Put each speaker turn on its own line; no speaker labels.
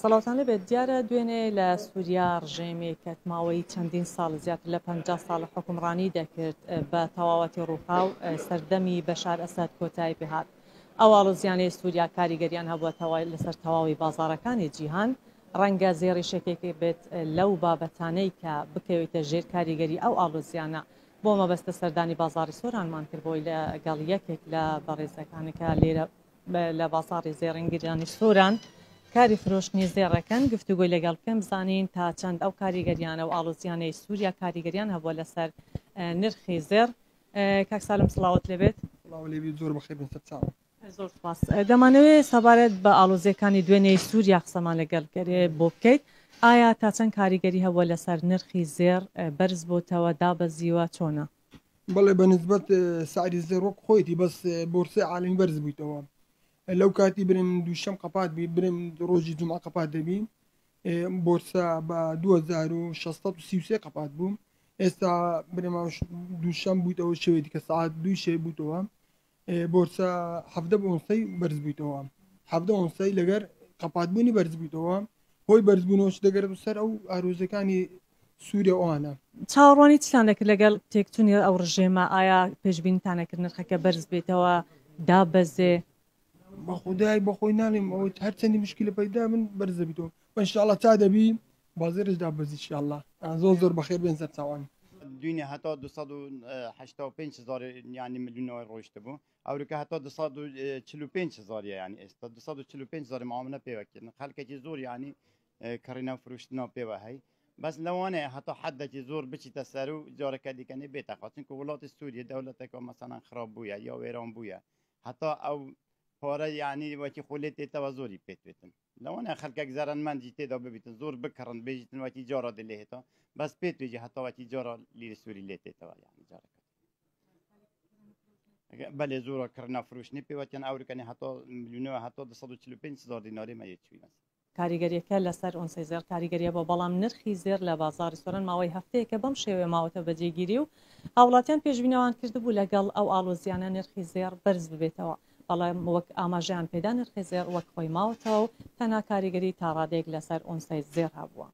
سەڵاتان لەبێت دیارە دوێنێ لە سووریا ڕژێمێکت ماوەی چەندین ساڵ زیاتر لە 50 ساڵ حکومڕانی دەکرد بە تەواوەتی ڕووخاو سەردەمی بەشار ئەسەد کۆتایی پێهات. ئەو ئاڵۆزیانەی سووریا کاریگەریان هەبووە لەسەر تەواوی بازاڕەکانی جیهان ڕەنگە زێڕیشێکێکی بێت لەو بابەتانەی کە بکەوێتە ژێر کاریگەری ئەو ئاڵۆزیانە بۆ مەبەستە سەردانی بازاڕی سۆرانمان کرد بۆی لەگەڵ یەکێک لە بەڕێزەکانەکە لێرە لە بازاڕی زێڕنگریانی سۆران کاری فرۆشتنی زێڕەکەن گفتوگۆی لەگەڵ بکەم بزانین تا چەند ئەو کاریگەریانە و ئاڵۆزیانەی سووریا کاریگەریان هەبووە لەسەر نرخی زێر. کاک سالم سڵاوت لەبێت.
زۆر بەخێر بن سەرچاوم.
زۆر سپاس. دەمانەوێت سەبارەت بە ئاڵۆزیەکانی دوێنێی سووریا قسەمان لەگەڵ بۆ بکەیت. ئایا تا چەند کاریگەری هەبووە لەسەر نرخی زێر بەرز بۆتەوە دابەزیوە چۆنە؟
بەڵێ بەنسبەت سعری زێر وەک خۆیتی بەس بۆرسەی عالەمی بەرز بوویتەوە. لەو کاتی برم دووشەم قەپات بی برم ڕۆژی جومعە قەپات دەبی بۆرسە بە 2633 قەپات بووم. ئێستا برم دووشەم بوویتەوە شەوێتی کە سعات 2 شێ بووتەوە بۆرسە 17 ئۆنسەی بەرز بوویتەوە. 17 ئۆنسەی لەگەر قەپاتبوونی بەرز بوویتەوە. هۆی بەرزبوونەوەش دەگەرێت سەر ئەو ئاروزەکانی سووریا ئەوانە.
چاوەڕوانی چیان دەکرد لەگەڵ تێکچوونی ئەو ڕژێمە؟ ئایا پێشبینیتانەکرد نرخەکە بەرز بێتەوە دابەزێ؟
بە خودای بەخۆی ناڵێم ئەوە هەر چەندی مشکلە پەیدا من بەرز دەبیتەوە ئینشاءڵڵا تا دەبی بازێرش دابەزی ئینشاءڵڵا. زۆر بەخێر بێن سەر چاوان.
دنیا هەتا 285,000 یعنی ملیۆنەوەی ڕۆیشتە بوو. ئەوروکە هەتا 245,000 یعنی ئێستا 245,000 معاملە پێوەکردن. خەڵکێکی زۆر یعنی کڕینە فروشتنەوە پێوە هەی. بەس لەوانەیە هەتا حەدێکی زۆر بچیتە سەر و جارەکە دیکەنی بێتەخوا چونکە وڵاتی سووریە دەوڵەتێکەوە مەسەڵەن خراپ بووە یا وێران بووە هەتا ئەو پارە یعنی وەکی خولێت تێتەوە زۆری پێتوێتن. لەوانەیە خەڵکێک زەرەنمەندی تێدا ببیتن زۆر بکڕن بێژیتن وەکی جارە دلێتەوە بەس پێتوێژی هەتاوەکی جارە لیری سووری لێ تێتەوە یعنی جارەکە. بەلێ زۆرە کڕنا فروشتنی پێوەتیان ئەوروکەنی هەتا ملیۆنەوە هەتا 245,000 دیناری مەیەچوی مەس.
کاریگەریەکە لەسەر ئۆنسەی زێر کاریگەریە بۆ بەڵام نرخی زێر لە بازاڕی سۆران ماوەی هەفتەیەکە بەم شێوێ ماوەتە بەجێگیری و هاوڵاتیان پێشبینەوان کردبوو لەگەڵ ئەو ئاڵۆزیانە نرخی زێر بەرز ببێتەوە. بەڵام وەک ئاماژەیان پێدا نرخی زێر وەک خۆی ماوەتەوە و تەنها کاریگەری تا ڕادەیەک لەسەر ئۆنسەی زێر هەبووە.